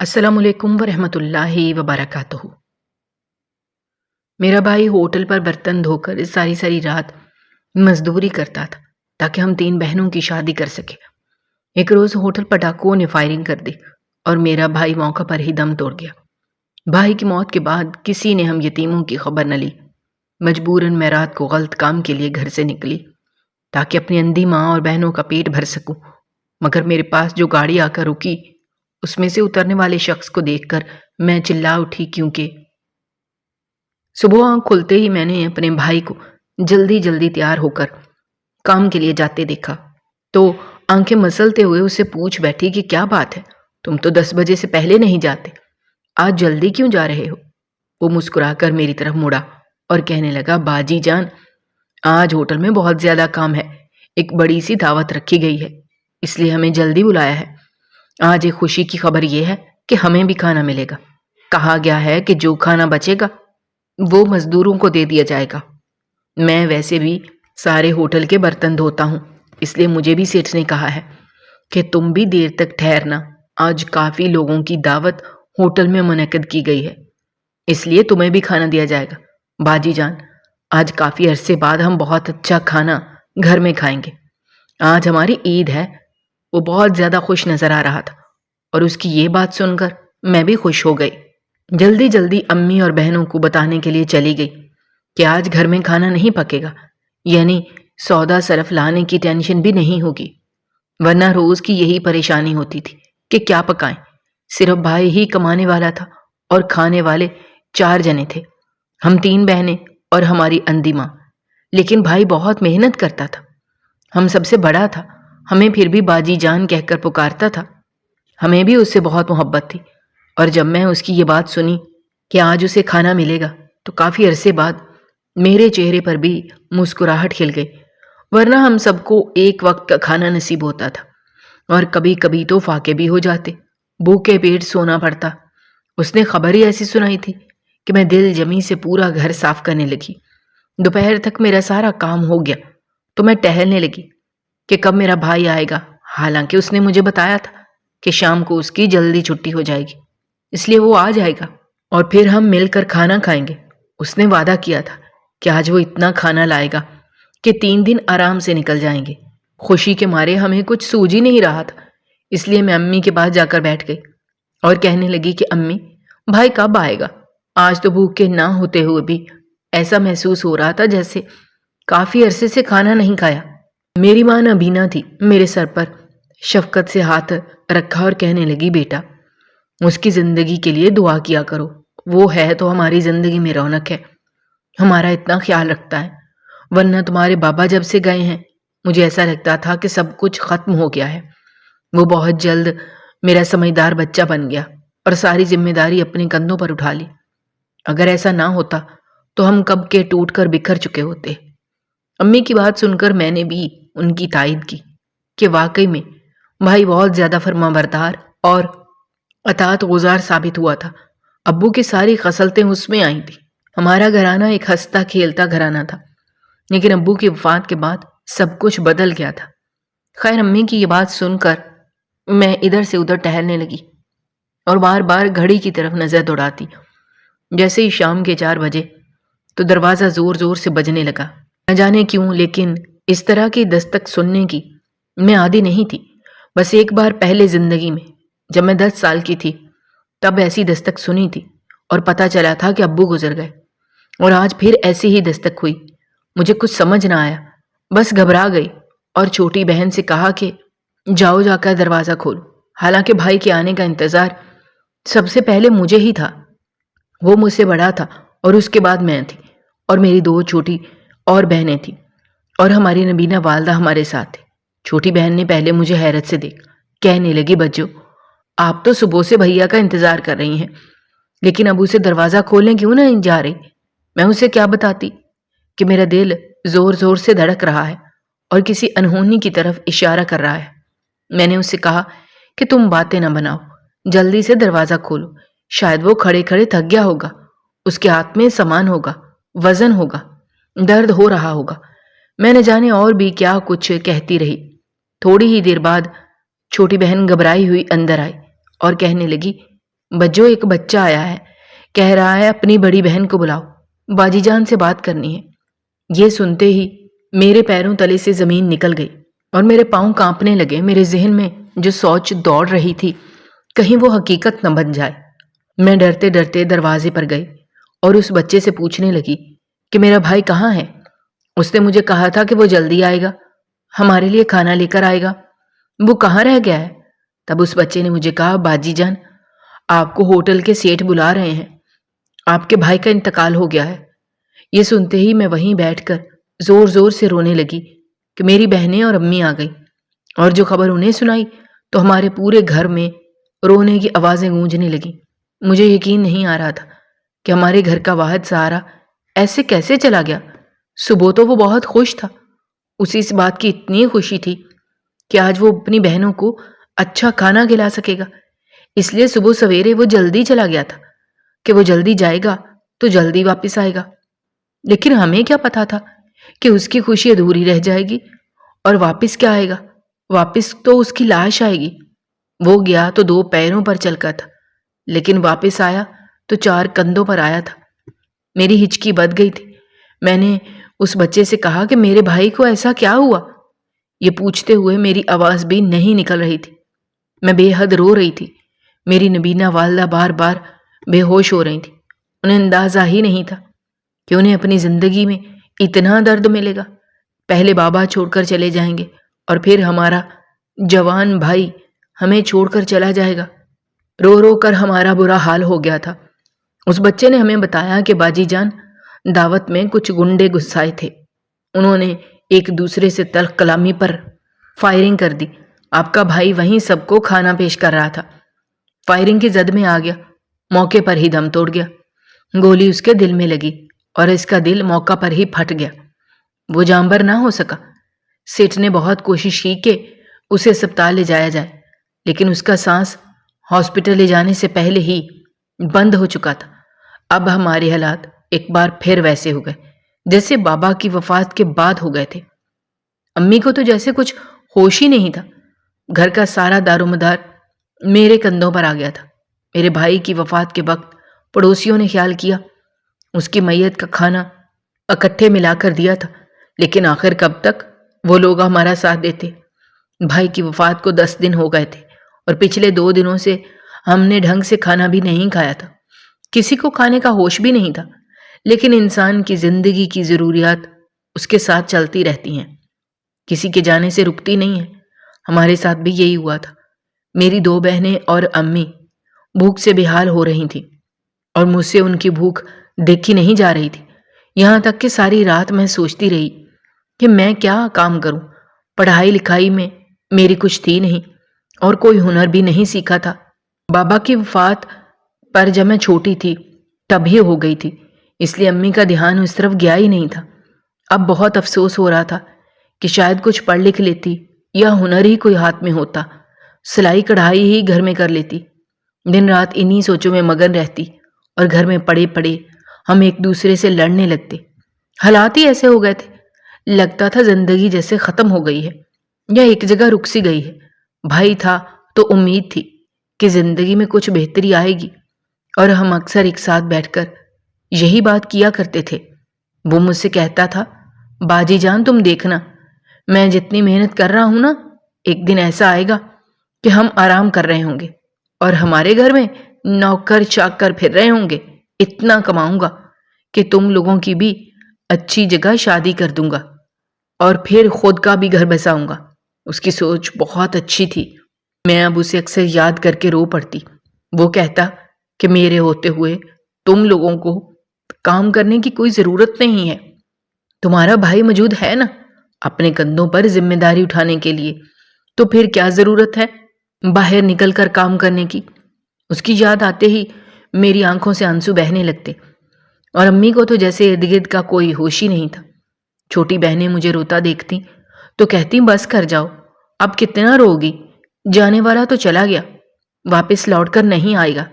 السلام علیکم ورحمۃ اللہ وبرکاتہ۔ میرا بھائی ہوٹل پر برتن دھو کر ساری ساری رات مزدوری کرتا تھا تاکہ ہم 3 بہنوں کی شادی کر سکیں۔ ایک روز ہوٹل پر ڈاکوؤں نے فائرنگ کر دی اور میرا بھائی موقع پر ہی دم توڑ گیا۔ بھائی کی موت کے بعد کسی نے ہم یتیموں کی خبر نہ لی۔ مجبوراً میں رات کو غلط کام کے لیے گھر سے نکلی تاکہ اپنی اندھی ماں اور بہنوں کا پیٹ بھر سکوں، مگر میرے پاس جو گاڑی آ کر رکی اس میں سے اترنے والے شخص کو دیکھ کر میں چلا اٹھی، کیونکہ صبح آنکھ کھلتے ہی میں نے اپنے بھائی کو جلدی جلدی تیار ہو کر کام کے لیے جاتے دیکھا تو آنکھیں مسلتے ہوئے اسے پوچھ بیٹھی کہ کیا بات ہے، تم تو 10 بجے سے پہلے نہیں جاتے، آج جلدی کیوں جا رہے ہو؟ وہ مسکرا کر میری طرف مڑا اور کہنے لگا، باجی جان، آج ہوٹل میں بہت زیادہ کام ہے، ایک بڑی سی دعوت رکھی گئی ہے، اس لیے ہمیں جلدی بلایا ہے۔ آج ایک خوشی کی خبر یہ ہے کہ ہمیں بھی کھانا ملے گا۔ کہا گیا ہے کہ جو کھانا بچے گا وہ مزدوروں کو دے دیا جائے گا۔ میں ویسے بھی سارے ہوٹل کے برتن دھوتا ہوں، اس لیے مجھے بھی سیٹھ نے کہا ہے کہ تم بھی دیر تک ٹھہرنا، آج کافی لوگوں کی دعوت ہوٹل میں منعقد کی گئی ہے، اس لیے تمہیں بھی کھانا دیا جائے گا۔ باجی جان، آج کافی عرصے بعد ہم بہت اچھا کھانا گھر میں کھائیں گے۔ آج ہماری عید ہے۔ وہ بہت زیادہ خوش نظر آ رہا تھا اور اس کی یہ بات سن کر میں بھی خوش ہو گئی۔ جلدی جلدی امی اور بہنوں کو بتانے کے لیے چلی گئی کہ آج گھر میں کھانا نہیں پکے گا، یعنی سودا صرف لانے کی ٹینشن بھی نہیں ہوگی، ورنہ روز کی یہی پریشانی ہوتی تھی کہ کیا پکائیں۔ صرف بھائی ہی کمانے والا تھا اور کھانے والے 4 جنے تھے، ہم 3 بہنیں اور ہماری اندھی ماں۔ لیکن بھائی بہت محنت کرتا تھا، ہم سب سے بڑا تھا، ہمیں پھر بھی باجی جان کہہ کر پکارتا تھا۔ ہمیں بھی اس سے بہت محبت تھی، اور جب میں اس کی یہ بات سنی کہ آج اسے کھانا ملے گا تو کافی عرصے بعد میرے چہرے پر بھی مسکراہٹ کھل گئی، ورنہ ہم سب کو ایک وقت کا کھانا نصیب ہوتا تھا اور کبھی کبھی تو فاقے بھی ہو جاتے، بھوکے پیٹ سونا پڑتا۔ اس نے خبر ہی ایسی سنائی تھی کہ میں دل جمی سے پورا گھر صاف کرنے لگی۔ دوپہر تک میرا سارا کام ہو گیا تو میں ٹہلنے لگی کہ کب میرا بھائی آئے گا، حالانکہ اس نے مجھے بتایا تھا کہ شام کو اس کی جلدی چھٹی ہو جائے گی، اس لیے وہ آ جائے گا اور پھر ہم مل کر کھانا کھائیں گے۔ اس نے وعدہ کیا تھا کہ آج وہ اتنا کھانا لائے گا کہ 3 دن آرام سے نکل جائیں گے۔ خوشی کے مارے ہمیں کچھ سوج ہی نہیں رہا تھا، اس لیے میں امی کے پاس جا کر بیٹھ گئی اور کہنے لگی کہ امی، بھائی کب آئے گا؟ آج تو بھوکے نہ ہوتے ہوئے بھی ایسا محسوس ہو رہا تھا جیسے کافی عرصے سے کھانا نہیں کھایا۔ میری ماں نبینا تھی، میرے سر پر شفقت سے ہاتھ رکھا اور کہنے لگی، بیٹا، اس کی زندگی کے لیے دعا کیا کرو، وہ ہے تو ہماری زندگی میں رونق ہے، ہمارا اتنا خیال رکھتا ہے، ورنہ تمہارے بابا جب سے گئے ہیں مجھے ایسا لگتا تھا کہ سب کچھ ختم ہو گیا ہے۔ وہ بہت جلد میرا سمجھدار بچہ بن گیا اور ساری ذمہ داری اپنے کندھوں پر اٹھا لی۔ اگر ایسا نہ ہوتا تو ہم کب کے ٹوٹ کر بکھر چکے ہوتے۔ امی کی بات سن کر میں نے بھی ان کی تائید کی کہ واقعی میں بھائی بہت زیادہ فرما بردار اور اطاعت گزار ثابت ہوا تھا۔ ابو کی ساری خصلتیں اس میں آئی تھیں۔ ہمارا گھرانہ ایک ہنستا کھیلتا گھرانہ تھا، لیکن ابو کی وفات کے بعد سب کچھ بدل گیا تھا۔ خیر، امی کی یہ بات سن کر میں ادھر سے ادھر ٹہلنے لگی اور بار بار گھڑی کی طرف نظر دوڑاتی۔ جیسے ہی شام کے 4 بجے تو دروازہ زور زور سے بجنے لگا۔ نہ جانے کیوں، لیکن اس طرح کی دستک سننے کی میں عادی نہیں تھی۔ بس ایک بار پہلے زندگی میں جب میں 10 سال کی تھی تب ایسی دستک سنی تھی اور پتہ چلا تھا کہ ابو گزر گئے، اور آج پھر ایسی ہی دستک ہوئی۔ مجھے کچھ سمجھ نہ آیا، بس گھبرا گئی اور چھوٹی بہن سے کہا کہ جاؤ جا کر دروازہ کھولو، حالانکہ بھائی کے آنے کا انتظار سب سے پہلے مجھے ہی تھا۔ وہ مجھ سے بڑا تھا اور اس کے بعد میں تھی اور میری 2 چھوٹی اور بہنیں تھیں، اور ہماری نبینا والدہ ہمارے ساتھ تھی۔ چھوٹی بہن نے پہلے مجھے حیرت سے دیکھا، کہنے لگی، بچو، آپ تو صبح سے بھیا کا انتظار کر رہی ہیں، لیکن ابو سے دروازہ کھولنے کیوں نہیں جا رہی؟ میں اسے کیا بتاتی کہ میرا دل زور زور سے دھڑک رہا ہے اور کسی انہونی کی طرف اشارہ کر رہا ہے۔ میں نے اس سے کہا کہ تم باتیں نہ بناؤ، جلدی سے دروازہ کھولو، شاید وہ کھڑے کھڑے تھک گیا ہوگا، اس کے ہاتھ میں سامان ہوگا، وزن ہوگا، درد ہو رہا ہوگا۔ میں نہ جانے اور بھی کیا کچھ کہتی رہی۔ تھوڑی ہی دیر بعد چھوٹی بہن گھبرائی ہوئی اندر آئی اور کہنے لگی بجو ایک بچہ آیا ہے، کہہ رہا ہے اپنی بڑی بہن کو بلاؤ، باجی جان سے بات کرنی ہے۔ یہ سنتے ہی میرے پیروں تلے سے زمین نکل گئی اور میرے پاؤں کانپنے لگے۔ میرے ذہن میں جو سوچ دوڑ رہی تھی کہیں وہ حقیقت نہ بن جائے۔ میں ڈرتے ڈرتے دروازے پر گئی اور اس بچے سے پوچھنے لگی کہ میرا بھائی کہاں ہے؟ اس نے مجھے کہا تھا کہ وہ جلدی آئے گا، ہمارے لیے کھانا لے کر آئے گا، وہ کہاں رہ گیا ہے؟ تب اس بچے نے مجھے کہا باجی جان آپ کو ہوٹل کے سیٹھ بلا رہے ہیں، آپ کے بھائی کا انتقال ہو گیا ہے۔ یہ سنتے ہی میں وہیں بیٹھ کر زور زور سے رونے لگی کہ میری بہنیں اور امی آ گئی، اور جو خبر انہیں سنائی تو ہمارے پورے گھر میں رونے کی آوازیں گونجنے لگیں۔ مجھے یقین نہیں آ رہا تھا کہ ہمارے گھر کا واحد سہارا ایسے کیسے چلا گیا۔ صبح تو وہ بہت خوش تھا، اسے اس بات کی اتنی خوشی تھی کہ آج وہ اپنی بہنوں کو اچھا کھانا کھلا سکے گا، اس لیے صبح سویرے وہ جلدی چلا گیا تھا کہ وہ جلدی جائے گا تو جلدی واپس آئے گا۔ لیکن ہمیں کیا پتا تھا کہ اس کی خوشی ادھوری رہ جائے گی، اور واپس کیا آئے گا؟ واپس تو اس کی لاش آئے گی۔ وہ گیا تو 2 پیروں پر چل کر تھا، لیکن واپس آیا تو 4 کندھوں پر آیا تھا۔ میری ہچکی بدھ گئی تھی۔ میں نے اس بچے سے کہا کہ میرے بھائی کو ایسا کیا ہوا؟ یہ پوچھتے ہوئے میری آواز بھی نہیں نکل رہی تھی۔ میں بے حد رو رہی تھی۔ میری نبینہ والدہ بار بار بے ہوش ہو رہی تھی۔ انہیں اندازہ ہی نہیں تھا کہ انہیں اپنی زندگی میں اتنا درد ملے گا۔ پہلے بابا چھوڑ کر چلے جائیں گے اور پھر ہمارا جوان بھائی ہمیں چھوڑ کر چلا جائے گا۔ رو رو کر ہمارا برا حال ہو گیا تھا۔ اس بچے نے ہمیں بتایا کہ باجی جان دعوت میں کچھ گنڈے گھسائے تھے، انہوں نے ایک دوسرے سے تلخ کلامی پر فائرنگ کر دی۔ آپ کا بھائی وہیں سب کو کھانا پیش کر رہا تھا، فائرنگ کی زد میں آ گیا، موقع پر ہی دم توڑ گیا۔ گولی اس کے دل میں لگی اور اس کا دل موقع پر ہی پھٹ گیا، وہ جانبر نہ ہو سکا۔ سیٹھ نے بہت کوشش کی کہ اسے اسپتال لے جایا جائے، لیکن اس کا سانس ہاسپٹل لے جانے سے پہلے ہی بند ہو چکا تھا۔ اب ہمارے حالات ایک بار پھر ویسے ہو گئے جیسے بابا کی وفات کے بعد ہو گئے تھے۔ امی کو تو جیسے کچھ ہوش ہی نہیں تھا۔ گھر کا سارا دار و مدار میرے کندھوں پر آ گیا تھا۔ میرے بھائی کی وفات کے وقت پڑوسیوں نے خیال کیا، اس کی میت کا کھانا اکٹھے ملا کر دیا تھا، لیکن آخر کب تک وہ لوگ ہمارا ساتھ دیتے؟ بھائی کی وفات کو 10 دن ہو گئے تھے اور پچھلے 2 دنوں سے ہم نے ڈھنگ سے کھانا بھی نہیں کھایا تھا۔ کسی کو کھانے کا ہوش بھی نہیں تھا، لیکن انسان کی زندگی کی ضروریات اس کے ساتھ چلتی رہتی ہیں، کسی کے جانے سے رکتی نہیں ہیں۔ ہمارے ساتھ بھی یہی ہوا تھا۔ میری 2 بہنیں اور امی بھوک سے بے حال ہو رہی تھیں اور مجھ سے ان کی بھوک دیکھی نہیں جا رہی تھی۔ یہاں تک کہ ساری رات میں سوچتی رہی کہ میں کیا کام کروں۔ پڑھائی لکھائی میں میری کچھ تھی نہیں اور کوئی ہنر بھی نہیں سیکھا تھا۔ بابا کی وفات پر جب میں چھوٹی تھی تب ہی ہو گئی تھی، اس لیے امی کا دھیان اس طرف گیا ہی نہیں تھا۔ اب بہت افسوس ہو رہا تھا کہ شاید کچھ پڑھ لکھ لیتی یا ہنر ہی کوئی ہاتھ میں ہوتا، سلائی کڑھائی ہی گھر میں کر لیتی۔ دن رات انہی سوچوں میں مگن رہتی اور گھر میں پڑے پڑے ہم ایک دوسرے سے لڑنے لگتے۔ حالات ہی ایسے ہو گئے تھے، لگتا تھا زندگی جیسے ختم ہو گئی ہے یا ایک جگہ رک سی گئی ہے۔ بھائی تھا تو امید تھی کہ زندگی میں کچھ بہتری آئے گی، اور ہم اکثر ایک ساتھ بیٹھ کر یہی بات کیا کرتے تھے۔ وہ مجھ سے کہتا تھا باجی جان تم دیکھنا، میں جتنی محنت کر رہا ہوں نا، ایک دن ایسا آئے گا کہ ہم آرام کر رہے ہوں گے اور ہمارے گھر میں نوکر چاکر پھر رہے ہوں گے، اتنا کماؤں گا کہ تم لوگوں کی بھی اچھی جگہ شادی کر دوں گا اور پھر خود کا بھی گھر بساؤں گا۔ اس کی سوچ بہت اچھی تھی۔ میں اب اسے اکثر یاد کر کے رو پڑتی۔ وہ کہتا کہ میرے ہوتے ہوئے تم لوگوں کو کام کرنے کی کوئی ضرورت نہیں ہے، تمہارا بھائی موجود ہے نا اپنے کندھوں پر ذمہ داری اٹھانے کے لیے، تو پھر کیا ضرورت ہے باہر نکل کر کام کرنے کی۔ اس کی یاد آتے ہی میری آنکھوں سے آنسو بہنے لگتے، اور امی کو تو جیسے ارد گرد کا کوئی ہوش ہی نہیں تھا۔ چھوٹی بہنیں مجھے روتا دیکھتی تو کہتی بس کر جاؤ، اب کتنا روگی، جانے والا تو چلا گیا، واپس لوٹ کر نہیں آئے گا،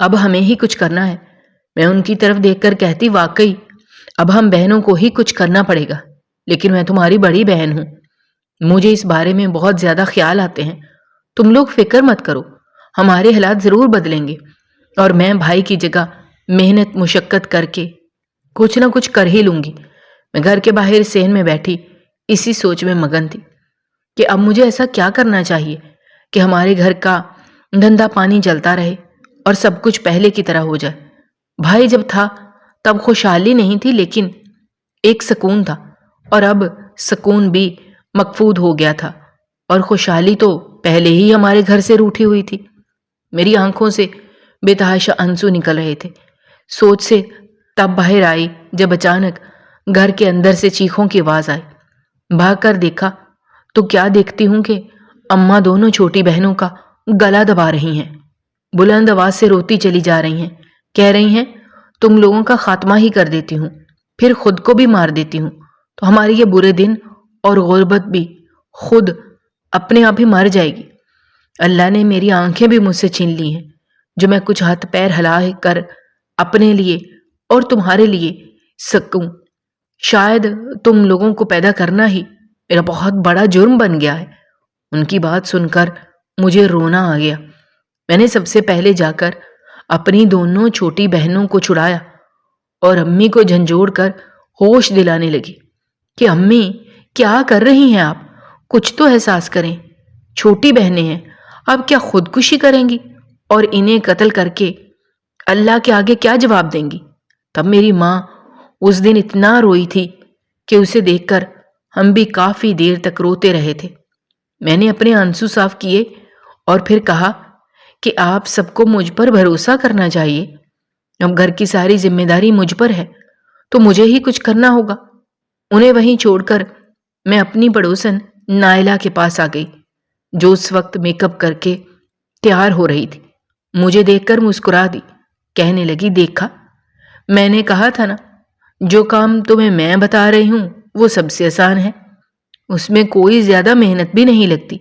اب ہمیں ہی کچھ کرنا ہے۔ میں ان کی طرف دیکھ کر کہتی واقعی اب ہم بہنوں کو ہی کچھ کرنا پڑے گا، لیکن میں تمہاری بڑی بہن ہوں، مجھے اس بارے میں بہت زیادہ خیال آتے ہیں، تم لوگ فکر مت کرو، ہمارے حالات ضرور بدلیں گے۔ اور میں بھائی کی جگہ محنت مشقت کر کے کچھ نہ کچھ کر ہی لوں گی۔ میں گھر کے باہر صحن میں بیٹھی اسی سوچ میں مگن تھی کہ اب مجھے ایسا کیا کرنا چاہیے کہ ہمارے گھر کا دھندا پانی چلتا رہے اور سب کچھ پہلے کی طرح ہو جائے۔ بھائی جب تھا تب خوشحالی نہیں تھی، لیکن ایک سکون تھا، اور اب سکون بھی مقفود ہو گیا تھا، اور خوشحالی تو پہلے ہی ہمارے گھر سے روٹھی ہوئی تھی۔ میری آنکھوں سے بے تحاشا آنسو نکل رہے تھے۔ سوچ سے تب باہر آئی جب اچانک گھر کے اندر سے چیخوں کی آواز آئی۔ بھاگ کر دیکھا تو کیا دیکھتی ہوں کہ اماں دونوں چھوٹی بہنوں کا گلا دبا رہی ہیں، بلند آواز سے روتی چلی جا رہی ہیں، کہہ رہی ہیں تم لوگوں کا خاتمہ ہی کر دیتی ہوں، پھر خود کو بھی مار دیتی ہوں، تو ہمارے یہ برے دن اور غربت بھی خود اپنے آپ ہی مر جائے گی۔ اللہ نے میری آنکھیں بھی مجھ سے چھین لی ہیں، جو میں کچھ ہاتھ پیر ہلا کر اپنے لیے اور تمہارے لیے سکوں۔ شاید تم لوگوں کو پیدا کرنا ہی میرا بہت بڑا جرم بن گیا ہے۔ ان کی بات سن کر مجھے رونا آ گیا۔ میں نے سب سے پہلے جا کر اپنی دونوں چھوٹی بہنوں کو چھڑایا اور امی کو جھنجھوڑ کر ہوش دلانے لگی کہ امی کیا کر رہی ہیں آپ؟ کچھ تو احساس کریں، چھوٹی بہنیں ہیں، آپ کیا خودکشی کریں گی اور انہیں قتل کر کے اللہ کے آگے کیا جواب دیں گی؟ تب میری ماں اس دن اتنا روئی تھی کہ اسے دیکھ کر ہم بھی کافی دیر تک روتے رہے تھے۔ میں نے اپنے آنسو صاف کیے اور پھر کہا کہ آپ سب کو مجھ پر بھروسہ کرنا چاہیے۔ اب گھر کی ساری ذمہ داری مجھ پر ہے، تو مجھے ہی کچھ کرنا ہوگا۔ انہیں وہیں چھوڑ کر میں اپنی پڑوسن نائلہ کے پاس آ گئی، جو اس وقت میک اپ کر کے تیار ہو رہی تھی۔ مجھے دیکھ کر مسکرا دی، کہنے لگی دیکھا، میں نے کہا تھا نا، جو کام تمہیں میں بتا رہی ہوں وہ سب سے آسان ہے، اس میں کوئی زیادہ محنت بھی نہیں لگتی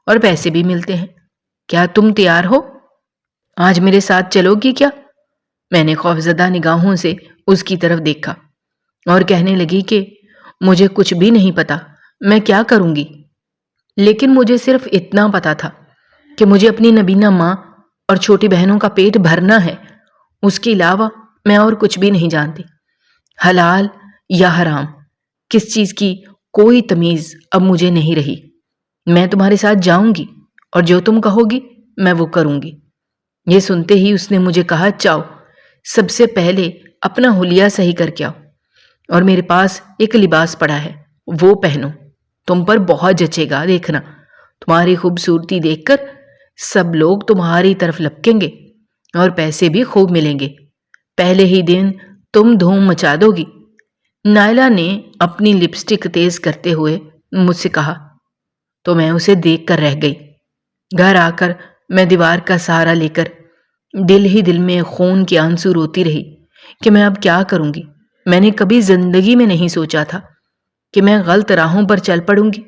اور پیسے بھی ملتے ہیں۔ کیا تم تیار ہو؟ آج میرے ساتھ چلو گی کیا؟ میں نے خوفزدہ نگاہوں سے اس کی طرف دیکھا اور کہنے لگی کہ مجھے کچھ بھی نہیں پتا میں کیا کروں گی، لیکن مجھے صرف اتنا پتا تھا کہ مجھے اپنی نبینہ ماں اور چھوٹی بہنوں کا پیٹ بھرنا ہے، اس کے علاوہ میں اور کچھ بھی نہیں جانتی۔ حلال یا حرام، کس چیز کی کوئی تمیز اب مجھے نہیں رہی۔ میں تمہارے ساتھ جاؤں گی اور جو تم کہو گی میں وہ کروں گی۔ یہ سنتے ہی اس نے مجھے کہا جاؤ، سب سے پہلے اپنا حلیہ صحیح کر کے آؤ، اور میرے پاس ایک لباس پڑا ہے وہ پہنو، تم پر بہت جچے گا، دیکھنا تمہاری خوبصورتی دیکھ کر سب لوگ تمہاری طرف لپکیں گے اور پیسے بھی خوب ملیں گے، پہلے ہی دن تم دھوم مچا دو گی۔ نائلہ نے اپنی لپسٹک تیز کرتے ہوئے مجھ سے کہا تو میں اسے دیکھ کر رہ گئی۔ گھر آ کر میں دیوار کا سہارا لے کر دل ہی دل میں خون کے آنسو روتی رہی کہ میں اب کیا کروں گی۔ میں نے کبھی زندگی میں نہیں سوچا تھا کہ میں غلط راہوں پر چل پڑوں گی،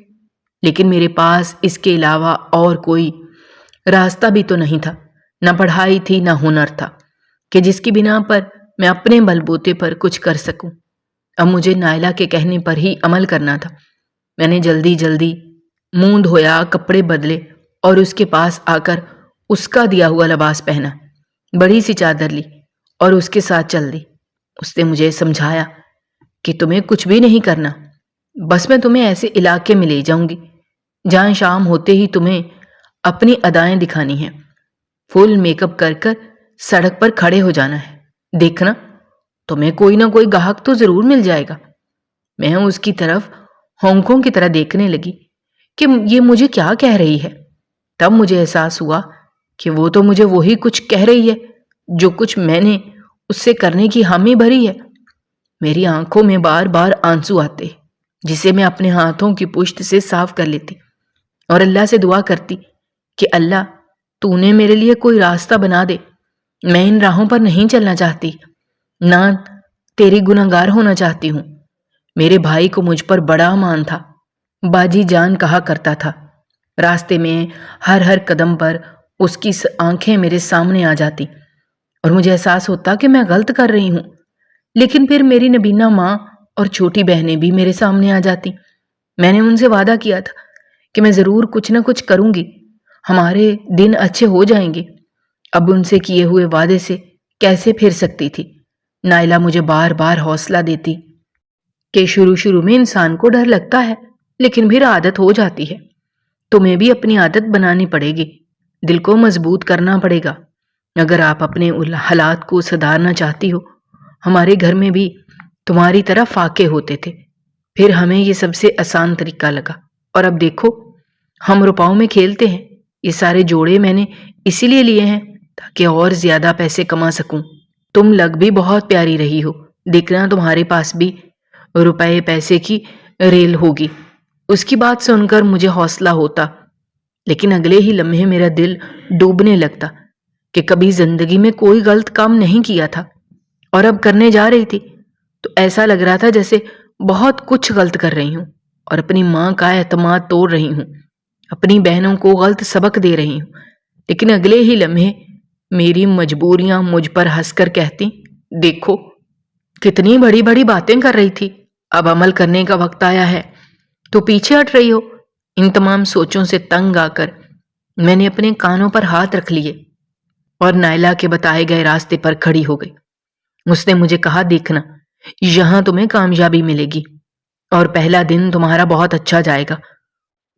لیکن میرے پاس اس کے علاوہ اور کوئی راستہ بھی تو نہیں تھا، نہ پڑھائی تھی نہ ہنر تھا کہ جس کی بنا پر میں اپنے بل بوتے پر کچھ کر سکوں۔ اب مجھے نائلہ کے کہنے پر ہی عمل کرنا تھا۔ میں نے جلدی جلدی منہ دھویا، کپڑے بدلے اور اس کے پاس آ کر اس کا دیا ہوا لباس پہنا، بڑی سی چادر لی اور اس کے ساتھ چل دی۔ اس نے مجھے سمجھایا کہ تمہیں کچھ بھی نہیں کرنا، بس میں تمہیں ایسے علاقے میں لے جاؤں گی جہاں شام ہوتے ہی تمہیں اپنی ادائیں دکھانی ہیں، فل میک اپ کر کر سڑک پر کھڑے ہو جانا ہے، دیکھنا تمہیں کوئی نہ کوئی گاہک تو ضرور مل جائے گا۔ میں اس کی طرف ہونکوں کی طرح دیکھنے لگی کہ یہ مجھے کیا کہہ رہی ہے۔ تب مجھے احساس ہوا کہ وہ تو مجھے وہی کچھ کہہ رہی ہے جو کچھ میں نے اس سے کرنے کی حامی بھری ہے۔ میری آنکھوں میں بار بار آنسو آتے، جسے میں اپنے ہاتھوں کی پشت سے صاف کر لیتی اور اللہ سے دعا کرتی کہ اللہ تو نے میرے لیے کوئی راستہ بنا دے، میں ان راہوں پر نہیں چلنا چاہتی، نہ تیری گناہگار ہونا چاہتی ہوں۔ میرے بھائی کو مجھ پر بڑا مان تھا، باجی جان کہا کرتا تھا۔ راستے میں ہر قدم پر اس کی آنکھیں میرے سامنے آ جاتی اور مجھے احساس ہوتا کہ میں غلط کر رہی ہوں، لیکن پھر میری نبینہ ماں اور چھوٹی بہنیں بھی میرے سامنے آ جاتی۔ میں نے ان سے وعدہ کیا تھا کہ میں ضرور کچھ نہ کچھ کروں گی، ہمارے دن اچھے ہو جائیں گے۔ اب ان سے کیے ہوئے وعدے سے کیسے پھر سکتی تھی؟ نائلہ مجھے بار بار حوصلہ دیتی کہ شروع میں انسان کو ڈر لگتا ہے، لیکن پھر عادت ہو جاتی ہے۔ تمہیں بھی اپنی عادت بنانی پڑے گی، دل کو مضبوط کرنا پڑے گا۔ اگر آپ اپنے حالات کو سدھارنا چاہتی ہو، ہمارے گھر میں بھی تمہاری طرح فاقے ہوتے تھے، پھر ہمیں یہ سب سے آسان طریقہ لگا، اور اب دیکھو ہم روپاؤں میں کھیلتے ہیں۔ یہ سارے جوڑے میں نے اسی لیے لیے ہیں تاکہ اور زیادہ پیسے کما سکوں۔ تم لگ بھی بہت پیاری رہی ہو، دیکھنا تمہارے پاس بھی روپے پیسے کی ریل ہوگی۔ اس کی بات سن کر مجھے حوصلہ ہوتا، لیکن اگلے ہی لمحے میرا دل ڈوبنے لگتا کہ کبھی زندگی میں کوئی غلط کام نہیں کیا تھا، اور اب کرنے جا رہی تھی تو ایسا لگ رہا تھا جیسے بہت کچھ غلط کر رہی ہوں، اور اپنی ماں کا اعتماد توڑ رہی ہوں، اپنی بہنوں کو غلط سبق دے رہی ہوں۔ لیکن اگلے ہی لمحے میری مجبوریاں مجھ پر ہنس کر کہتی، دیکھو کتنی بڑی بڑی باتیں کر رہی تھی، اب عمل کرنے کا وقت آیا ہے تو پیچھے ہٹ رہی ہو۔ ان تمام سوچوں سے تنگ آ کر میں نے اپنے کانوں پر ہاتھ رکھ لیے اور نائلہ کے بتائے گئے راستے پر کھڑی ہو گئی۔ اس نے مجھے کہا، دیکھنا یہاں تمہیں کامیابی ملے گی اور پہلا دن تمہارا بہت اچھا جائے گا۔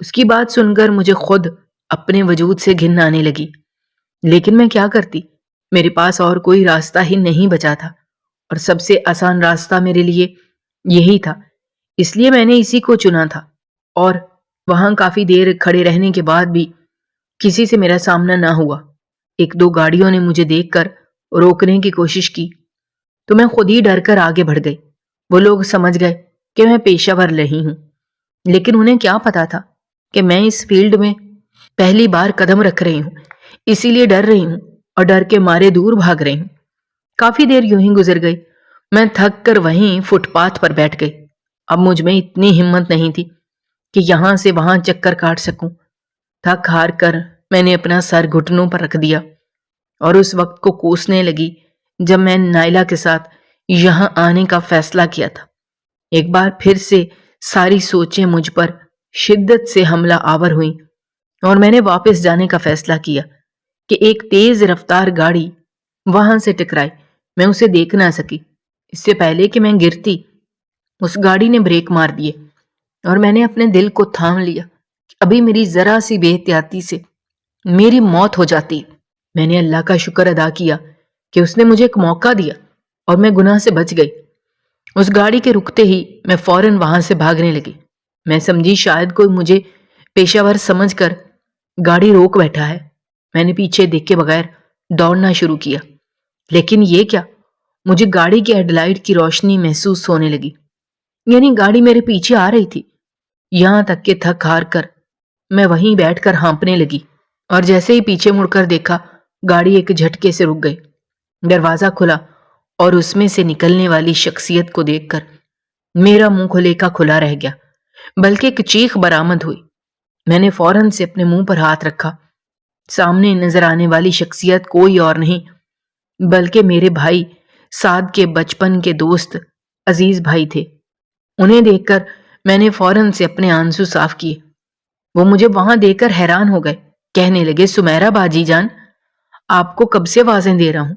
اس کی بات سن کر مجھے خود اپنے وجود سے گھن آنے لگی، لیکن میں کیا کرتی؟ میرے پاس اور کوئی راستہ ہی نہیں بچا تھا، اور سب سے آسان راستہ میرے لیے یہی تھا، اس لیے میں نے اسی کو چنا تھا۔ اور وہاں کافی دیر کھڑے رہنے کے بعد بھی کسی سے میرا سامنا نہ ہوا۔ ایک دو گاڑیوں نے مجھے دیکھ کر روکنے کی کوشش کی تو میں خود ہی ڈر کر آگے بڑھ گئی۔ وہ لوگ سمجھ گئے کہ میں پیشہ ور نہیں ہوں، لیکن انہیں کیا پتا تھا کہ میں اس فیلڈ میں پہلی بار قدم رکھ رہی ہوں، اسی لیے ڈر رہی ہوں اور ڈر کے مارے دور بھاگ رہی ہوں۔ کافی دیر یوں ہی گزر گئی، میں تھک کر وہیں فٹ پاتھ پر بیٹھ گئی۔ اب مجھ میں اتنی ہمت نہیں تھی کہ یہاں سے وہاں چکر کاٹ سکوں۔ تھک ہار کر میں نے اپنا سر گھٹنوں پر رکھ دیا اور اس وقت کو کوسنے لگی جب میں نائلہ کے ساتھ یہاں آنے کا فیصلہ کیا تھا۔ ایک بار پھر سے ساری سوچیں مجھ پر شدت سے حملہ آور ہوئیں، اور میں نے واپس جانے کا فیصلہ کیا کہ ایک تیز رفتار گاڑی وہاں سے ٹکرائی۔ میں اسے دیکھ نہ سکی۔ اس سے پہلے کہ میں گرتی، اس گاڑی نے بریک مار دیے، اور میں نے اپنے دل کو تھام لیا کہ ابھی میری ذرا سی بے احتیاطی سے میری موت ہو جاتی۔ میں نے اللہ کا شکر ادا کیا کہ اس نے مجھے ایک موقع دیا اور میں گناہ سے بچ گئی۔ اس گاڑی کے رکتے ہی میں فوراً وہاں سے بھاگنے لگی۔ میں سمجھی شاید کوئی مجھے پیشہ ور سمجھ کر گاڑی روک بیٹھا ہے۔ میں نے پیچھے دیکھے بغیر دوڑنا شروع کیا، لیکن یہ کیا، مجھے گاڑی کی ہیڈ لائٹ کی روشنی محسوس ہونے لگی، یعنی گاڑی میرے پیچھے آ رہی تھی۔ یہاں تک کہ تھک ہار کر میں وہیں بیٹھ کر ہانپنے لگی، اور جیسے ہی پیچھے مڑ کر دیکھا، گاڑی ایک جھٹکے سے رک گئی۔ دروازہ کھلا اور اس میں سے نکلنے والی شخصیت کو دیکھ کر میرا منہ کھلے کا کھلا رہ گیا، بلکہ ایک چیخ برآمد ہوئی۔ میں نے فوراً سے اپنے منہ پر ہاتھ رکھا۔ سامنے نظر آنے والی شخصیت کوئی اور نہیں بلکہ میرے بھائی سعد کے بچپن کے دوست عزیز بھائی تھے۔ انہیں دیکھ کر میں نے فوراً سے اپنے آنسو صاف کیے۔ وہ مجھے وہاں دیکھ کر حیران ہو گئے، کہنے لگے، سمیرا باجی جان، آپ کو کب سے آوازیں دے رہا ہوں،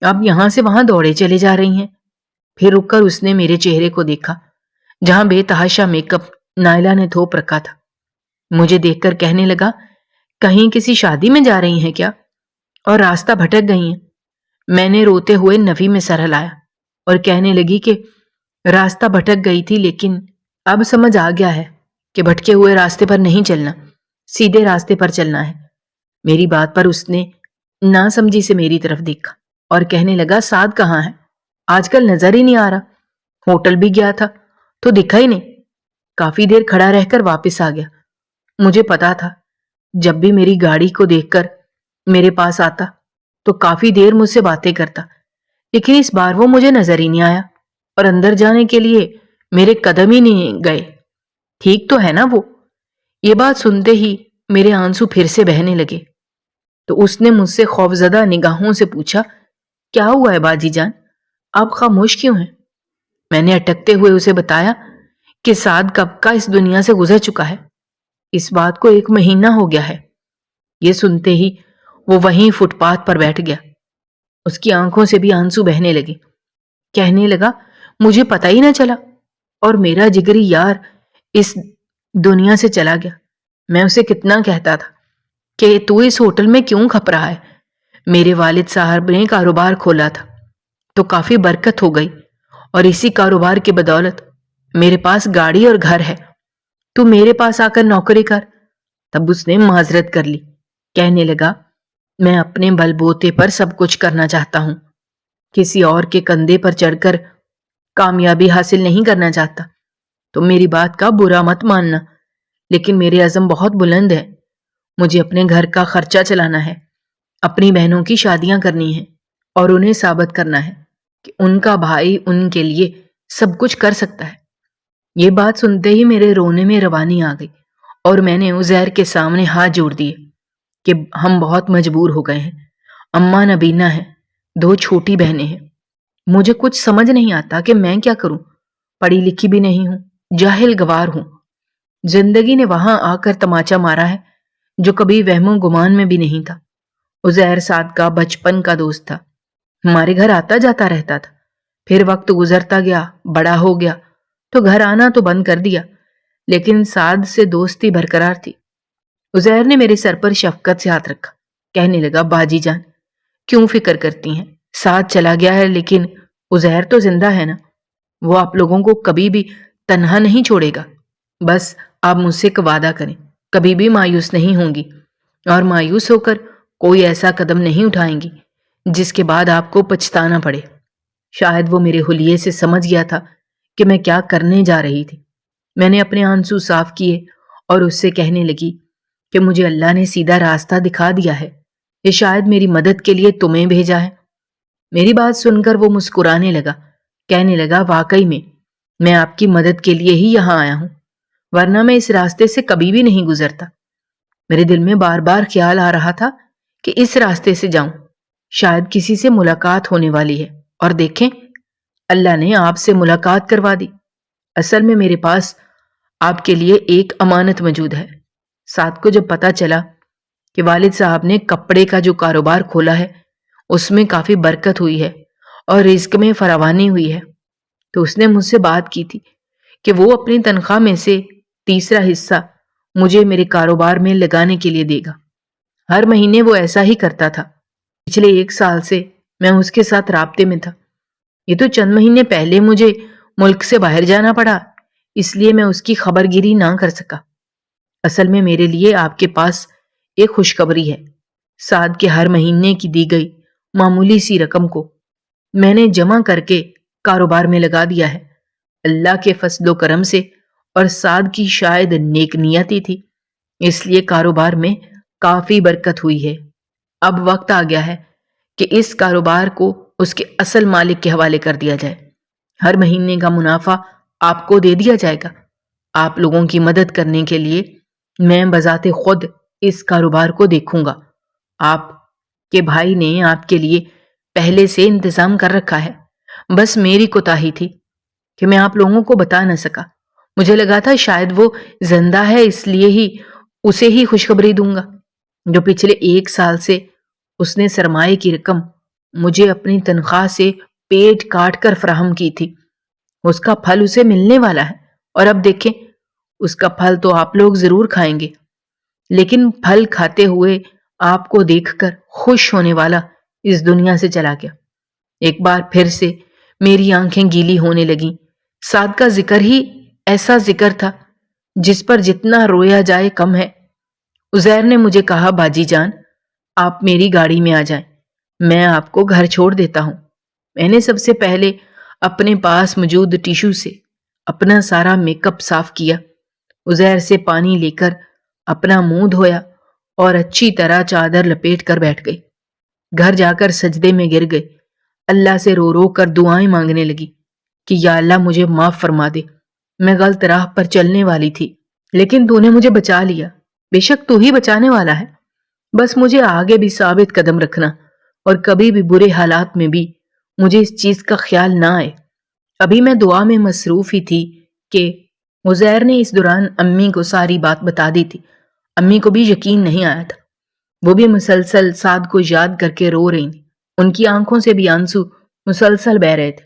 آپ یہاں سے وہاں دوڑے چلے جا رہی ہیں۔ پھر رک کر اس نے میرے چہرے کو دیکھا جہاں بے تحاشا میک اپ نائلہ نے تھوپ رکھا تھا۔ مجھے دیکھ کر کہنے لگا، کہیں کسی شادی میں جا رہی ہیں کیا اور راستہ بھٹک گئی ہیں؟ میں نے روتے ہوئے نفی میں سر ہلایا اور کہنے لگی کہ راستہ بھٹک گئی تھی، لیکن اب سمجھ آ گیا ہے کہ بھٹکے ہوئے راستے پر نہیں چلنا، سیدھے راستے پر چلنا ہے۔ میری بات پر اس نے نہ سمجھی سے میری طرف دیکھا اور کہنے لگا، سعد کہاں ہے؟ آج کل نظر ہی نہیں آ رہا، ہوٹل بھی گیا تھا تو دکھا ہی نہیں۔ کافی دیر کھڑا رہ کر واپس آ گیا۔ مجھے پتا تھا جب بھی میری گاڑی کو دیکھ کر میرے پاس آتا تو کافی دیر مجھ سے باتیں کرتا، لیکن اس بار وہ مجھے نظر ہی نہیں آیا اور اندر جانے کے لیے میرے قدم ہی نہیں گئے۔ ٹھیک تو ہے نا وہ؟ یہ بات سنتے ہی میرے آنسو پھر سے بہنے لگے تو اس نے مجھ سے خوفزدہ نگاہوں سے پوچھا، کیا ہوا ہے باجی جان، آپ خاموش کیوں ہیں؟ میں نے اٹکتے ہوئے اسے بتایا کہ سعد کب کا اس دنیا سے گزر چکا ہے، اس بات کو 1 مہینہ ہو گیا ہے۔ یہ سنتے ہی وہ وہیں فٹ پاتھ پر بیٹھ گیا۔ اس کی آنکھوں سے بھی آنسو بہنے لگے۔ کہنے لگا مجھے پتہ ہی نہ چلا اور میرا جگری یار اس دنیا سے چلا گیا۔ میں اسے کتنا کہتا تھا کہ تو اس ہوٹل میں کیوں کھپ رہا ہے؟ میرے والد صاحب نے کاروبار کھولا تھا تو کافی برکت ہو گئی اور اسی کاروبار کی بدولت میرے پاس گاڑی اور گھر ہے۔ تو میرے پاس آ کر نوکری کر۔ تب اس نے معذرت کر لی۔ کہنے لگا میں اپنے بل بوتے پر سب کچھ کرنا چاہتا ہوں، کسی اور کے کندھے پر چڑھ کر کامیابی حاصل نہیں کرنا چاہتا۔ تو میری بات کا برا مت ماننا، لیکن میرے عزم بہت بلند ہے۔ مجھے اپنے گھر کا خرچہ چلانا ہے، اپنی بہنوں کی شادیاں کرنی ہیں اور انہیں ثابت کرنا ہے کہ ان کا بھائی ان کے لیے سب کچھ کر سکتا ہے۔ یہ بات سنتے ہی میرے رونے میں روانی آ گئی اور میں نے عزیر کے سامنے ہاتھ جوڑ دیے کہ ہم بہت مجبور ہو گئے ہیں۔ اماں نبینا ہے، 2 چھوٹی بہنیں ہیں۔ مجھے کچھ سمجھ نہیں آتا کہ میں کیا کروں۔ پڑھی لکھی بھی نہیں ہوں، جاہل گوار ہوں۔ زندگی نے وہاں آ کر تماچا مارا ہے جو کبھی وہم و گمان میں بھی نہیں تھا۔ عزیر سعد کا بچپن کا دوست تھا، ہمارے گھر آتا جاتا رہتا تھا۔ پھر وقت گزرتا گیا، بڑا ہو گیا تو گھر آنا تو بند کر دیا، لیکن سعد سے دوستی برقرار تھی۔ عزیر نے میرے سر پر شفقت سے ہاتھ رکھا، کہنے لگا باجی جان کیوں فکر کرتی ہیں؟ سعد چلا گیا ہے لیکن عزیر تو زندہ ہے نا، وہ آپ لوگوں کو کبھی بھی تنہا نہیں چھوڑے گا۔ بس آپ مجھ سے ایک وعدہ کریں، کبھی بھی مایوس نہیں ہوں گی اور مایوس ہو کر کوئی ایسا قدم نہیں اٹھائیں گی جس کے بعد آپ کو پچھتانا پڑے۔ شاید وہ میرے حلیے سے سمجھ گیا تھا کہ میں کیا کرنے جا رہی تھی۔ میں نے اپنے آنسو صاف کیے اور اس سے کہنے لگی کہ مجھے اللہ نے سیدھا راستہ دکھا دیا ہے، یہ شاید میری مدد کے لیے تمہیں بھیجا ہے۔ میری بات سن کر وہ مسکرانے لگا، کہنے لگا واقعی میں آپ کی مدد کے لیے ہی یہاں آیا ہوں، ورنہ میں اس راستے سے کبھی بھی نہیں گزرتا۔ میرے دل میں بار بار خیال آ رہا تھا کہ اس راستے سے جاؤں، شاید کسی سے ملاقات ہونے والی ہے، اور دیکھیں اللہ نے آپ سے ملاقات کروا دی۔ اصل میں میرے پاس آپ کے لیے ایک امانت موجود ہے۔ سعد کو جب پتا چلا کہ والد صاحب نے کپڑے کا جو کاروبار کھولا ہے اس میں کافی برکت ہوئی ہے اور رزق میں فراوانی ہوئی ہے، تو اس نے مجھ سے بات کی تھی کہ وہ اپنی تنخواہ میں سے 3 حصہ مجھے میرے کاروبار میں لگانے کے لیے دے گا۔ ہر مہینے وہ ایسا ہی کرتا تھا۔ پچھلے 1 سال سے میں اس کے ساتھ رابطے میں تھا۔ یہ تو چند مہینے پہلے مجھے ملک سے باہر جانا پڑا، اس لیے میں اس کی خبر گیری نہ کر سکا۔ اصل میں میرے لیے آپ کے پاس ایک خوشخبری ہے۔ سعد کے ہر مہینے کی دی گئی معمولی سی رقم کو میں نے جمع کر کے کاروبار میں لگا دیا ہے۔ اللہ کے فضل و کرم سے اور سعد کی شاید نیک نیتی تھی، اس لیے کاروبار میں کافی برکت ہوئی ہے۔ اب وقت آ گیا ہے کہ اس کاروبار کو اس کے اصل مالک کے حوالے کر دیا جائے۔ ہر مہینے کا منافع آپ کو دے دیا جائے گا۔ آپ لوگوں کی مدد کرنے کے لیے میں بذات خود اس کاروبار کو دیکھوں گا۔ آپ کے بھائی نے آپ کے لیے پہلے سے انتظام کر رکھا ہے، بس میری کوتاہی تھی کہ میں آپ لوگوں کو بتا نہ سکا۔ مجھے لگا تھا شاید وہ زندہ ہے، اس لیے ہی اسے ہی خوشخبری دوں گا۔ جو پچھلے 1 سال سے اس نے سرمایہ کی رقم مجھے اپنی تنخواہ سے پیٹ کاٹ کر فراہم کی تھی، اس کا پھل اسے ملنے والا ہے، اور اب دیکھیں اس کا پھل تو آپ لوگ ضرور کھائیں گے، لیکن پھل کھاتے ہوئے آپ کو دیکھ کر خوش ہونے والا اس دنیا سے چلا گیا۔ ایک بار پھر سے میری آنکھیں گیلی ہونے لگیں۔ سعد کا ذکر ہی ایسا ذکر تھا جس پر جتنا رویا جائے کم ہے۔ عزیر نے مجھے کہا باجی جان آپ میری گاڑی میں آ جائیں، میں آپ کو گھر چھوڑ دیتا ہوں۔ میں نے سب سے پہلے اپنے پاس موجود ٹیشو سے اپنا سارا میک اپ صاف کیا، عزیر سے پانی لے کر اپنا منہ دھویا اور اچھی طرح چادر لپیٹ کر بیٹھ گئی۔ گھر جا کر سجدے میں گر گئی، اللہ سے رو رو کر دعائیں مانگنے لگی کہ یا اللہ مجھے معاف فرما دے، میں غلط راہ پر چلنے والی تھی لیکن تو نے مجھے بچا لیا۔ بے شک تو ہی بچانے والا ہے، بس مجھے آگے بھی ثابت قدم رکھنا اور کبھی بھی برے حالات میں بھی مجھے اس چیز کا خیال نہ آئے۔ ابھی میں دعا میں مصروف ہی تھی کہ عزیر نے اس دوران امی کو ساری بات بتا دی تھی۔ امی کو بھی یقین نہیں آیا تھا وہ بھی مسلسل سعد کو یاد کر کے رو رہی تھی۔ ان کی آنکھوں سے بھی آنسو مسلسل بہ رہے تھے۔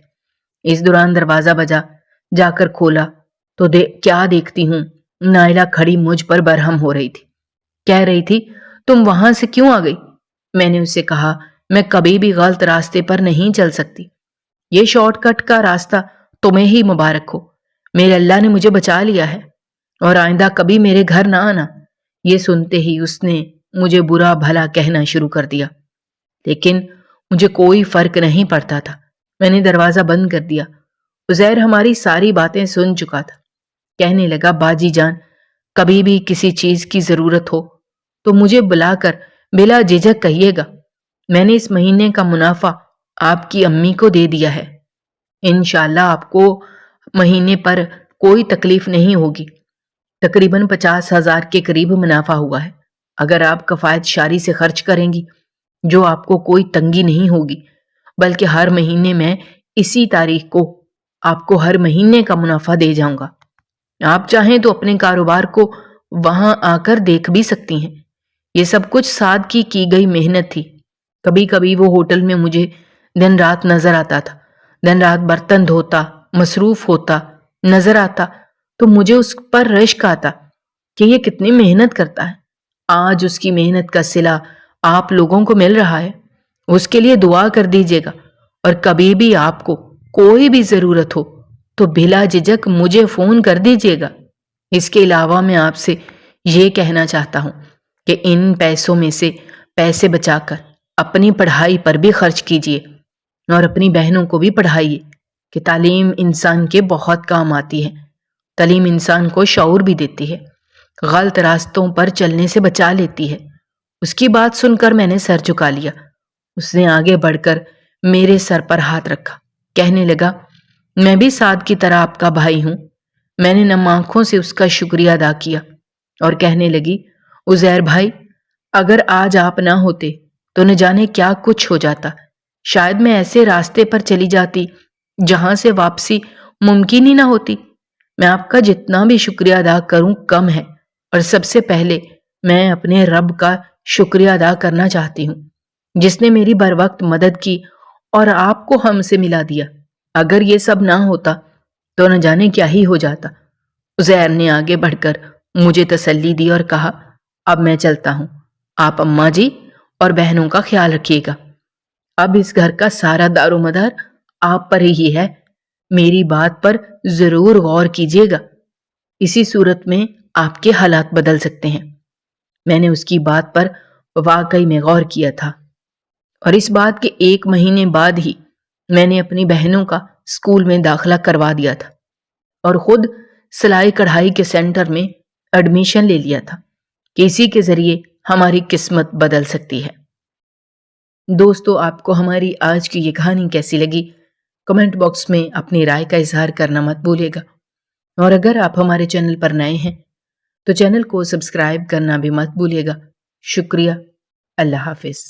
اس دوران دروازہ بجا، جا کر کھولا تو کیا دیکھتی ہوں، نائلہ کھڑی مجھ پر برہم ہو رہی تھی۔ کہہ رہی تھی تم وہاں سے کیوں آ گئی؟ میں نے اسے کہا میں کبھی بھی غلط راستے پر نہیں چل سکتی۔ یہ شارٹ کٹ کا راستہ تمہیں ہی مبارک ہو، میرے اللہ نے مجھے بچا لیا ہے، اور آئندہ کبھی میرے گھر نہ آنا۔ یہ سنتے ہی اس نے مجھے برا بھلا کہنا شروع کر دیا، لیکن مجھے کوئی فرق نہیں پڑتا تھا۔ میں نے دروازہ بند کر دیا۔ عزیر ہماری ساری باتیں سن چکا تھا۔ کہنے لگا باجی جان، کبھی بھی کسی چیز کی ضرورت ہو تو مجھے بلا کر بلا جھجک کہیے گا۔ میں نے اس مہینے کا منافع آپ کی امی کو دے دیا ہے۔ انشاءاللہ آپ کو مہینے پر کوئی تکلیف نہیں ہوگی۔ تقریباً 50,000 کے قریب منافع ہوا ہے۔ اگر آپ کفایت شاری سے خرچ کریں گی جو آپ کو کوئی تنگی نہیں ہوگی، بلکہ ہر مہینے میں اسی تاریخ کو آپ کو ہر مہینے کا منافع دے جاؤں گا۔ آپ چاہیں تو اپنے کاروبار کو وہاں آ کر دیکھ بھی سکتی ہیں۔ یہ سب کچھ سعد کی گئی محنت تھی۔ کبھی کبھی وہ ہوٹل میں مجھے دن رات نظر آتا تھا، دن رات برتن دھوتا مصروف ہوتا نظر آتا تو مجھے اس پر رشک آتا کہ یہ کتنی محنت کرتا ہے۔ آج اس کی محنت کا صلہ آپ لوگوں کو مل رہا ہے، اس کے لیے دعا کر دیجیے گا، اور کبھی بھی آپ کو کوئی بھی ضرورت ہو تو بلا جھجک مجھے فون کر دیجیے گا۔ اس کے علاوہ میں آپ سے یہ کہنا چاہتا ہوں کہ ان پیسوں میں سے پیسے بچا کر اپنی پڑھائی پر بھی خرچ کیجیے، اور اپنی بہنوں کو بھی پڑھائیے کہ تعلیم انسان کے بہت کام آتی ہے۔ تعلیم انسان کو شعور بھی دیتی ہے، غلط راستوں پر چلنے سے بچا لیتی ہے۔ اس کی بات سن کر میں نے سر جھکا لیا۔ اس نے آگے بڑھ کر میرے سر پر ہاتھ رکھا، کہنے لگا میں بھی سعد کی طرح آپ کا بھائی ہوں۔ میں نے نم آنکھوں سے اس کا شکریہ ادا کیا اور کہنے لگی عزیر بھائی، اگر آج آپ نہ ہوتے تو نہ جانے کیا کچھ ہو جاتا۔ شاید میں ایسے راستے پر چلی جاتی جہاں سے واپسی ممکن ہی نہ ہوتی۔ میں آپ کا جتنا بھی شکریہ ادا کروں کم ہے، اور سب سے پہلے میں اپنے رب کا شکریہ ادا کرنا چاہتی ہوں جس نے میری بر وقت مدد کی اور آپ کو ہم سے ملا دیا۔ اگر یہ سب نہ ہوتا تو نہ جانے کیا ہی ہو جاتا۔ عزیر نے آگے بڑھ کر مجھے تسلی دی اور کہا اب میں چلتا ہوں، آپ اماں جی اور بہنوں کا خیال رکھیے گا۔ اب اس گھر کا سارا دار و مدار آپ پر ہی ہے، میری بات پر ضرور غور کیجیے گا، اسی صورت میں آپ کے حالات بدل سکتے ہیں۔ میں نے اس کی بات پر واقعی میں غور کیا تھا، اور اس بات کے 1 مہینے بعد ہی میں نے اپنی بہنوں کا اسکول میں داخلہ کروا دیا تھا اور خود سلائی کڑھائی کے سینٹر میں ایڈمیشن لے لیا تھا کہ اسی کے ذریعے ہماری قسمت بدل سکتی ہے۔ دوستو، آپ کو ہماری آج کی یہ کہانی کیسی لگی؟ کمنٹ باکس میں اپنی رائے کا اظہار کرنا مت بھولیے گا، اور اگر آپ ہمارے چینل پر نئے ہیں تو چینل کو سبسکرائب کرنا بھی مت بھولیے گا۔ شکریہ۔ اللہ حافظ۔